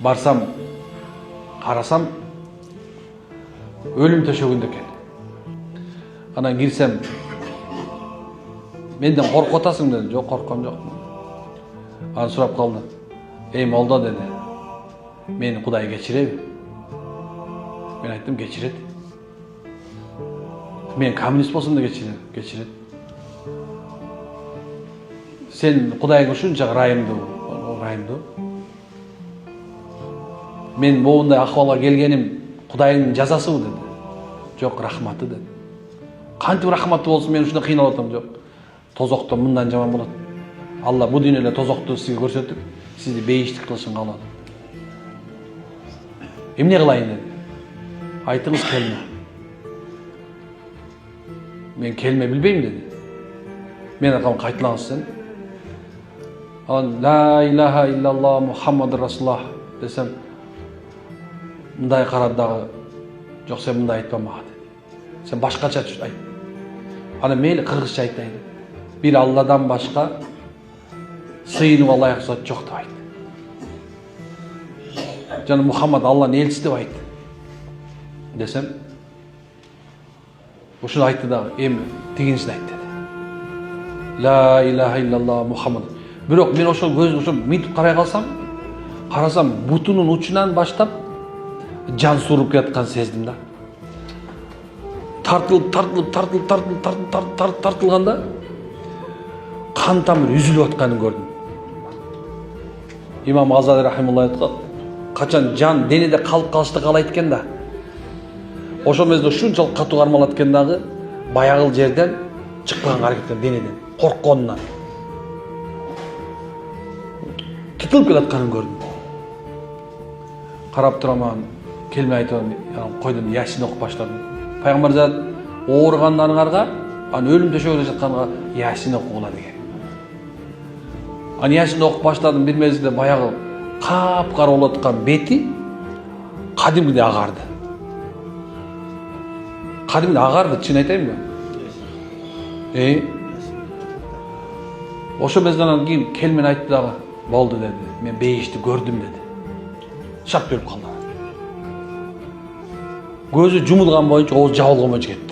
Барсам, қарасам, өлім төшөгүндө экен. Анан кирсем, менден коркуп атасың деди. Жок, коркком жок. Анан сурап калды. Эй молдо деди. Мени Кудай кечиреби? Мен айттым, кечирет. Мен коммунист болсом да кечирет. Сен Кудайга ушунча ырайымдуу. Мен моундай акыбалга келгеним Кудайдын жазасыбы деди. Жок, рахматы деди. Кантип рахматы болсун, мен ушунда кыйналып атам. Жок. Тозокто мындан жаман болот. Алла бу дүйнөдө тозокту сизге көрсөтүп, сизди бейиштик кылышын каалады. Эмне кылайын деди. Айтыңыз келме. Мен келме билбейм деди. Мен айткам, кайтылаңыз сен. Анан ла илаха иллаллах Мухаммад расулуллах десем, мындай карады дагы. Жок, сен мындай айтпа мага деди. Сен башкача айт. Ана мейли кыргызча айтайын. Bir Allah'dan başka sığınıp layık zat yok da aydı. Canım Muhammed Allah'ın elçisi de aydı. Desem, bu şunu aydı da tiginisini aydı dedi. La ilahe illallah Muhammed. Bирок мен ошол көзүм мынтип карай калсам, карасам бутунун учунан баштап жан суруп келаткан сездим да. Тартылганда қан тамыр үзүлүп атканын көрдүм. Имам Газали рахимулла айткан, качан жан денеде калып калышты каалайт экен да. Ошол мезгилде ушунчалык катуу кармалат экен дагы, баягыл жерден чыкпаганга аракеттен денеден, коркконунан. Титилип келатканын көрдүм. Карап тураман, келме айтам, койдум, Ясин окуп баштадым. Пайгамбар зат ооругандарыңарга, аны өлүм төшөгүндө жатканга Ясин окугула деген. Аны Ясин окуп баштадым, бир мезгилде баягы капкара болуп аткан бети кадимгидей агарды. Кадимгидей агарды, чын айтайынбы? Ошо мезгилден кийин келмен айтты дагы, болду деди. Мен бейишти көрдүм деди. Шап берип калды. Көзү жумулган боюнча, ооз жабылган боюнча кетти.